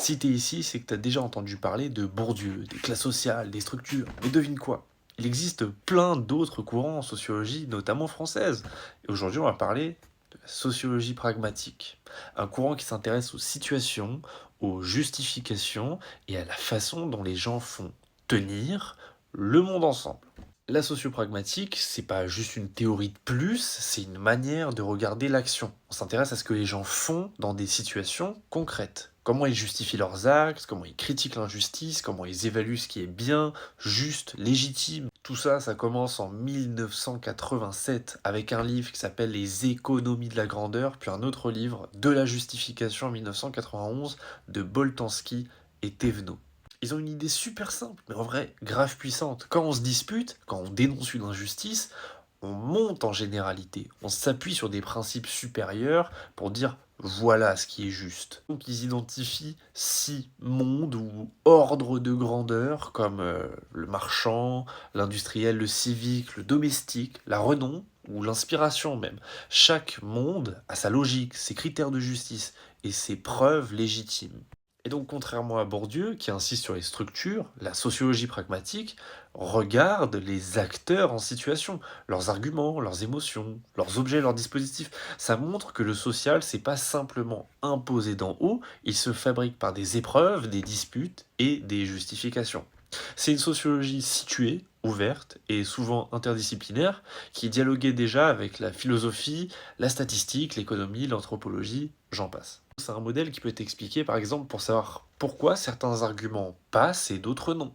Si t'es ici, c'est que t'as déjà entendu parler de Bourdieu, des classes sociales, des structures. Mais devine quoi? Il existe plein d'autres courants en sociologie, notamment française. Et aujourd'hui, on va parler de la sociologie pragmatique. Un courant qui s'intéresse aux situations, aux justifications et à la façon dont les gens font tenir le monde ensemble. La sociopragmatique, c'est pas juste une théorie de plus, c'est une manière de regarder l'action. On s'intéresse à ce que les gens font dans des situations concrètes. Comment ils justifient leurs actes, comment ils critiquent l'injustice, comment ils évaluent ce qui est bien, juste, légitime. Tout ça, ça commence en 1987 avec un livre qui s'appelle Les économies de la grandeur, puis un autre livre, De la justification en 1991 de Boltanski et Thévenot. Ils ont une idée super simple, mais en vrai grave puissante. Quand on se dispute, quand on dénonce une injustice, on monte en généralité. On s'appuie sur des principes supérieurs pour dire voilà ce qui est juste. Donc ils identifient 6 mondes ou ordres de grandeur comme le marchand, l'industriel, le civique, le domestique, la renom ou l'inspiration même. Chaque monde a sa logique, ses critères de justice et ses preuves légitimes. Et donc, contrairement à Bourdieu, qui insiste sur les structures, la sociologie pragmatique regarde les acteurs en situation, leurs arguments, leurs émotions, leurs objets, leurs dispositifs. Ça montre que le social, c'est pas simplement imposé d'en haut, il se fabrique par des épreuves, des disputes et des justifications. C'est une sociologie située, ouverte et souvent interdisciplinaire, qui dialoguait déjà avec la philosophie, la statistique, l'économie, l'anthropologie, j'en passe. C'est un modèle qui peut t'expliquer, par exemple, pour savoir pourquoi certains arguments passent et d'autres non.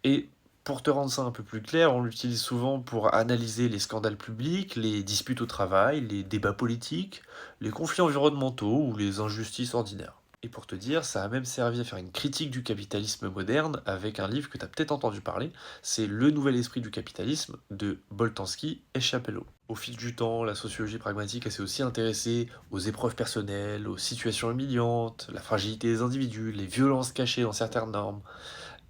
Et pour te rendre ça un peu plus clair, on l'utilise souvent pour analyser les scandales publics, les disputes au travail, les débats politiques, les conflits environnementaux ou les injustices ordinaires. Et pour te dire, ça a même servi à faire une critique du capitalisme moderne avec un livre que tu as peut-être entendu parler, c'est Le nouvel esprit du capitalisme de Boltanski et Chapelleau. Au fil du temps, la sociologie pragmatique elle s'est aussi intéressée aux épreuves personnelles, aux situations humiliantes, la fragilité des individus, les violences cachées dans certaines normes.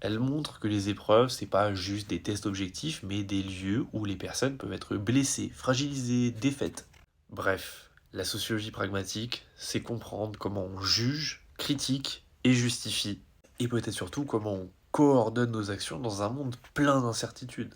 Elle montre que les épreuves, c'est pas juste des tests objectifs, mais des lieux où les personnes peuvent être blessées, fragilisées, défaites. Bref, la sociologie pragmatique, c'est comprendre comment on juge, critique et justifie, et peut-être surtout comment on coordonne nos actions dans un monde plein d'incertitudes.